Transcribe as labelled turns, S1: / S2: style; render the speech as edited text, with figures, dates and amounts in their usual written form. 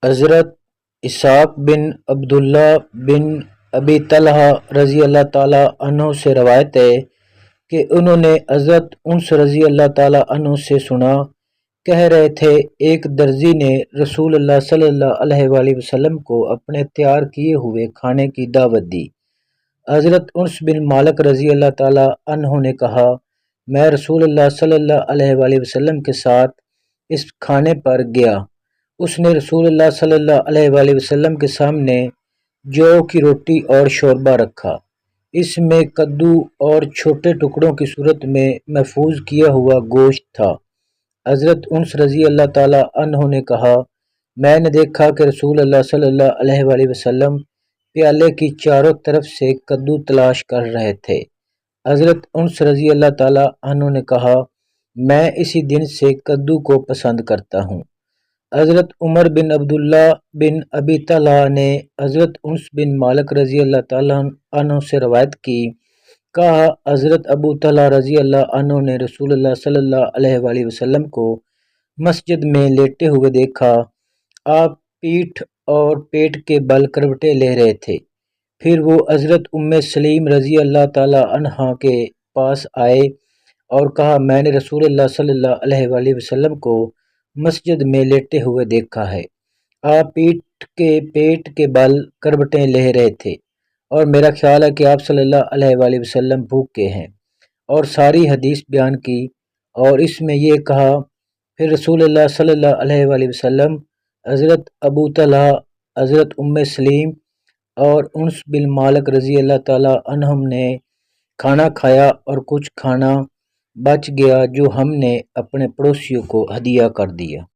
S1: حضرت اسحاق بن عبداللہ بن ابی طلحہ رضی اللہ تعالیٰ عنہ سے روایت ہے کہ انہوں نے حضرت انس رضی اللہ تعالیٰ عنہ سے سنا، کہہ رہے تھے ایک درزی نے رسول اللہ صلی اللہ علیہ وآلہ وسلم کو اپنے تیار کیے ہوئے کھانے کی دعوت دی۔ حضرت انس بن مالک رضی اللہ تعالیٰ عنہ نے کہا، میں رسول اللہ صلی اللہ علیہ وآلہ وسلم کے ساتھ اس کھانے پر گیا۔ اس نے رسول اللہ صلی اللہ علیہ وآلہ وسلم کے سامنے جو کی روٹی اور شوربہ رکھا، اس میں کدو اور چھوٹے ٹکڑوں کی صورت میں محفوظ کیا ہوا گوشت تھا۔ حضرت انس رضی اللہ تعالیٰ عنہ نے کہا، میں نے دیکھا کہ رسول اللہ صلی اللہ علیہ وآلہ وسلم پیالے کی چاروں طرف سے کدو تلاش کر رہے تھے۔ حضرت انس رضی اللہ تعالیٰ عنہ نے کہا، میں اسی دن سے کدو کو پسند کرتا ہوں۔ حضرت عمر بن عبداللہ بن ابی طلحہ نے حضرت انس بن مالک رضی اللہ تعالیٰ عنہ سے روایت کی، کہا حضرت ابو طلحہ رضی اللہ عنہ نے رسول اللہ صلی اللہ علیہ وآلہ وسلم کو مسجد میں لیٹے ہوئے دیکھا۔ آپ پیٹھ اور پیٹ کے بل کروٹیں لے رہے تھے۔ پھر وہ حضرت سلیم رضی اللہ تعالیٰ عنہا کے پاس آئے اور کہا، میں نے رسول اللہ صلی اللہ علیہ وآلہ وسلم کو مسجد میں لیٹے ہوئے دیکھا ہے۔ آپ پیٹ کے بل کروٹیں لے رہے تھے اور میرا خیال ہے کہ آپ صلی اللہ علیہ وآلہ وسلم بھوکے ہیں، اور ساری حدیث بیان کی، اور اس میں یہ کہا، پھر رسول اللہ صلی اللہ علیہ وآلہ وسلم، حضرت ابو طلحہ، حضرت سلیم اور انس بن مالک رضی اللہ تعالیٰ عنہم نے کھانا کھایا اور کچھ کھانا بچ گیا جو ہم نے اپنے پڑوسیوں کو ہدیہ کر دیا۔